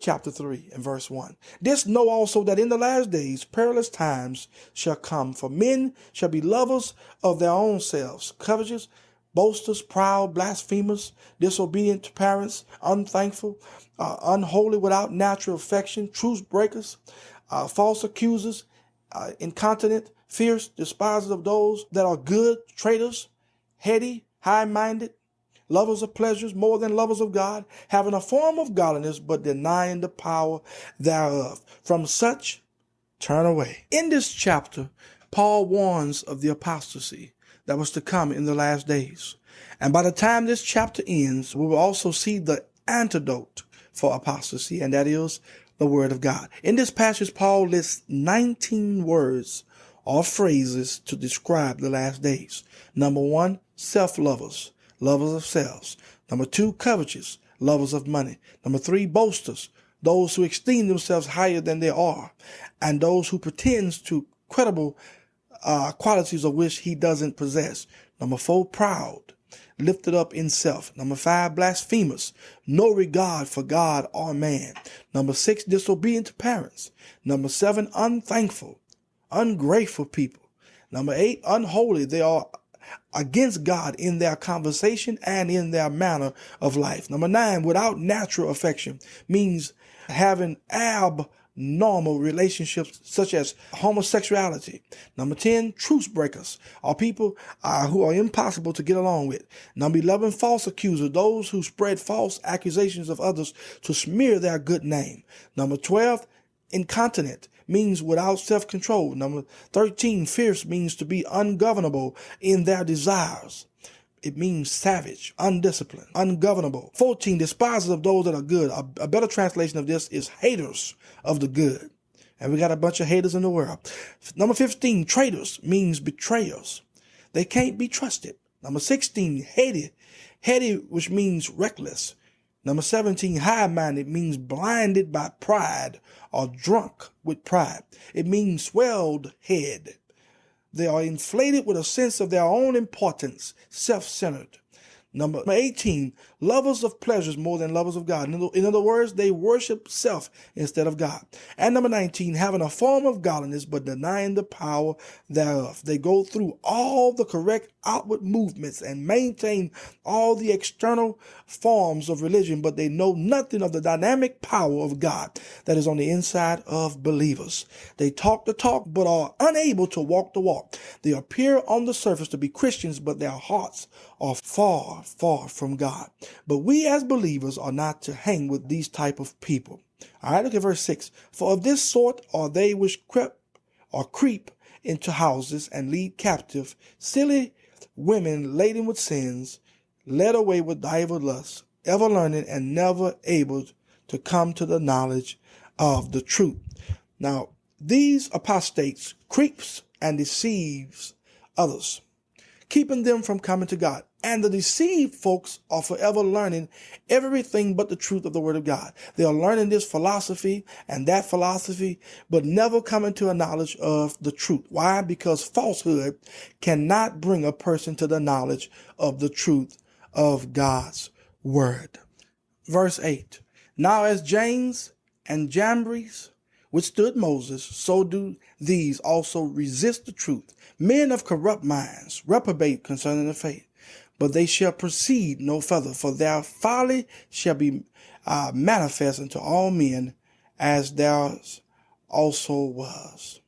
chapter 3 and verse 1. This know also that in the last days perilous times shall come, for men shall be lovers of their own selves, covetous, boasters, proud, blasphemers, disobedient to parents, unthankful, unholy, without natural affection, truce breakers, false accusers, incontinent, fierce, despisers of those that are good, traitors, heady, high-minded, lovers of pleasures more than lovers of God, having a form of godliness, but denying the power thereof. From such, turn away. In this chapter, Paul warns of the apostasy that was to come in the last days. And by the time this chapter ends, we will also see the antidote for apostasy, and that is the word of God. In this passage, Paul lists 19 words or phrases to describe the last days. Number 1, self-lovers, lovers of selves. Number 2, covetous, lovers of money. Number 3, boasters, those who esteem themselves higher than they are, and those who pretend to credible qualities of which he doesn't possess. Number 4, proud, lifted up in self. Number 5, blasphemers, no regard for God or man. Number 6, disobedient to parents. Number 7, unthankful, ungrateful people. Number 8, unholy. They are against God in their conversation and in their manner of life. Number 9, without natural affection, means having abnormal relationships such as homosexuality. Number 10, truce breakers are people who are impossible to get along with. Number 11, false accusers, those who spread false accusations of others to smear their good name. Number 12, incontinent, means without self-control. Number 13, fierce, means to be ungovernable in their desires. It means savage, undisciplined, ungovernable. 14, despisers of those that are good. A better translation of this is haters of the good. And we got a bunch of haters in the world. Number 15, traitors, means betrayers. They can't be trusted. Number 16, heady, which means reckless. Number 17, high-minded, means blinded by pride or drunk with pride. It means swelled head. They are inflated with a sense of their own importance, self-centered. Number 18, lovers of pleasures more than lovers of God. In other words, they worship self instead of God. And number 19, having a form of godliness but denying the power thereof. They go through all the correct outward movements and maintain all the external forms of religion, but they know nothing of the dynamic power of God that is on the inside of believers. They talk the talk but are unable to walk the walk. They appear on the surface to be Christians, but their hearts are far, far from God. But we as believers are not to hang with these type of people. All right, look at verse 6. For of this sort are they which creep into houses and lead captive silly women laden with sins, led away with divers lusts, ever learning and never able to come to the knowledge of the truth. Now, these apostates creeps and deceives others, keeping them from coming to God. And the deceived folks are forever learning everything but the truth of the word of God. They are learning this philosophy and that philosophy, but never coming to a knowledge of the truth. Why? Because falsehood cannot bring a person to the knowledge of the truth of God's word. Verse 8. Now as James and Jambres withstood Moses, so do these also resist the truth. Men of corrupt minds reprobate concerning the faith. But they shall proceed no further, for their folly shall be manifest unto all men, as theirs also was.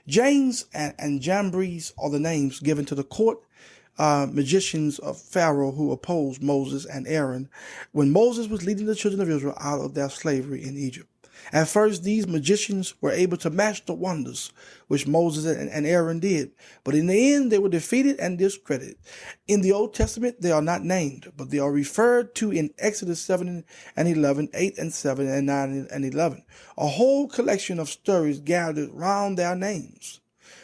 James and Jambres are the names given to the court magicians of Pharaoh who opposed Moses and Aaron when Moses was leading the children of Israel out of their slavery in Egypt. At first, these magicians were able to match the wonders which Moses and Aaron did, but in the end, they were defeated and discredited. In the Old Testament, they are not named, but they are referred to in Exodus 7 and 11, 8 and 7, and 9 and 11, a whole collection of stories gathered round their names.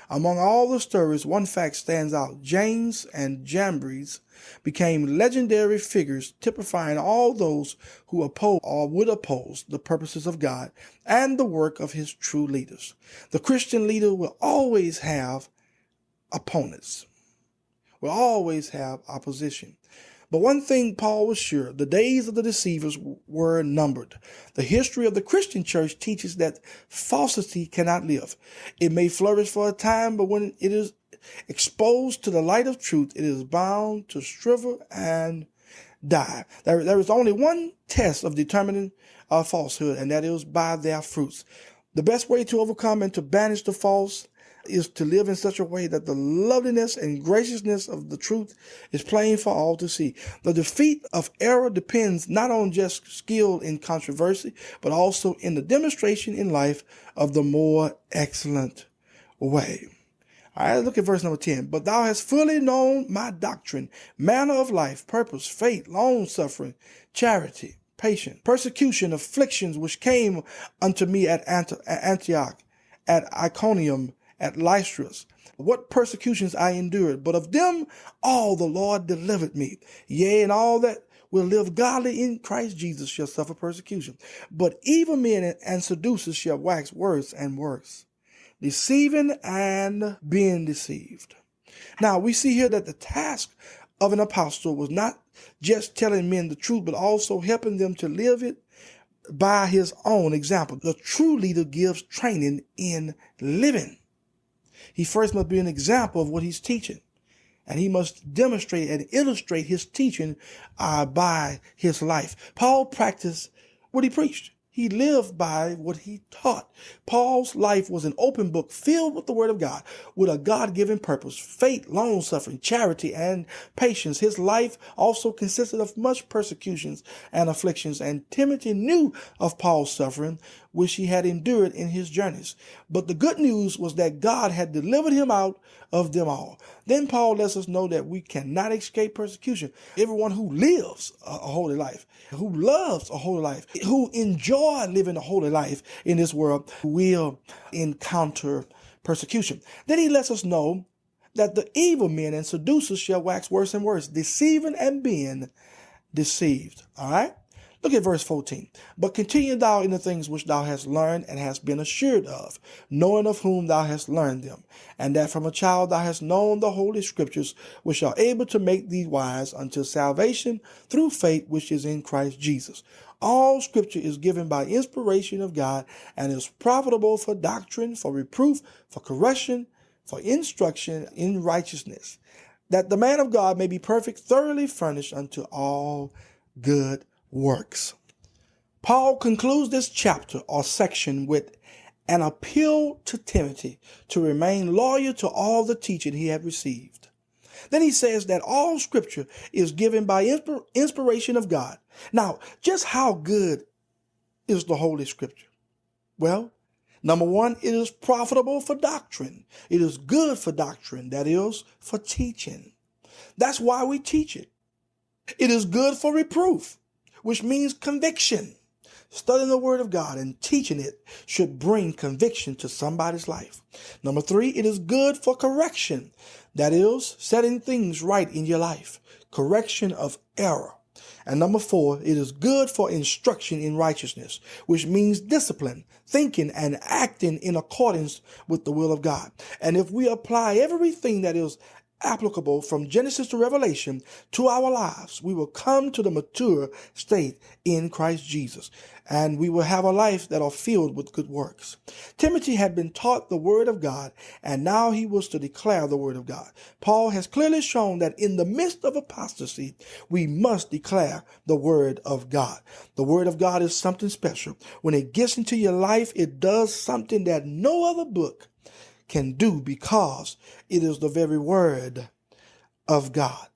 Among all the stories, one fact stands out. James and Jambres became legendary figures typifying all those who oppose or would oppose the purposes of God and the work of his true leaders. The Christian leader will always have opponents, will always have opposition. But one thing Paul was sure, the days of the deceivers were numbered. The history of the Christian church teaches that falsity cannot live. It may flourish for a time, but when it is exposed to the light of truth, it is bound to shrivel and die. There is only one test of determining falsehood, and that is by their fruits. The best way to overcome and to banish the false is to live in such a way that the loveliness and graciousness of the truth is plain for all to see. The defeat of error depends not on just skill in controversy, but also in the demonstration in life of the more excellent way. All right, look at verse number 10. But thou hast fully known my doctrine, manner of life, purpose, faith, long-suffering, charity, patience, persecution, afflictions, which came unto me at Antioch, at Iconium, at Lystra, what persecutions I endured, but of them all the Lord delivered me. Yea, and all that will live godly in Christ Jesus shall suffer persecution. But evil men and seducers shall wax worse and worse, deceiving and being deceived. Now, we see here that the task of an apostle was not just telling men the truth, but also helping them to live it by his own example. The true leader gives training in living. He first must be an example of what he's teaching, and he must demonstrate and illustrate his teaching by his life. Paul practiced what he preached. He lived by what he taught. Paul's life was an open book filled with the word of God, with a God-given purpose, faith, long-suffering, charity, and patience. His life also consisted of much persecutions and afflictions, and Timothy knew of Paul's suffering, which he had endured in his journeys. But the good news was that God had delivered him out of them all. Then Paul lets us know that we cannot escape persecution. Everyone who lives a holy life, who loves a holy life, who enjoy living a holy life in this world will encounter persecution. Then he lets us know that the evil men and seducers shall wax worse and worse, deceiving and being deceived. All right? Look at verse 14. But continue thou in the things which thou hast learned and hast been assured of, knowing of whom thou hast learned them, and that from a child thou hast known the holy scriptures, which are able to make thee wise unto salvation through faith which is in Christ Jesus. All scripture is given by inspiration of God and is profitable for doctrine, for reproof, for correction, for instruction in righteousness, that the man of God may be perfect, thoroughly furnished unto all good works. Paul concludes this chapter or section with an appeal to Timothy to remain loyal to all the teaching he had received. Then he says that all scripture is given by inspiration of God. Now, just how good is the Holy Scripture? Well, number one, it is profitable for doctrine. It is good for doctrine, that is, for teaching. That's why we teach it. It is good for reproof, which means conviction. Studying the Word of God and teaching it should bring conviction to somebody's life. Number three, it is good for correction. That is, setting things right in your life. Correction of error. And number four, it is good for instruction in righteousness, which means discipline, thinking and acting in accordance with the will of God. And if we apply everything that is applicable from Genesis to Revelation to our lives, we will come to the mature state in Christ Jesus, and we will have a life that are filled with good works. Timothy had been taught the word of God, and now he was to declare the word of God. Paul has clearly shown that in the midst of apostasy, we must declare the word of God. The word of God is something special. When it gets into your life, it does something that no other book can do, because it is the very word of God.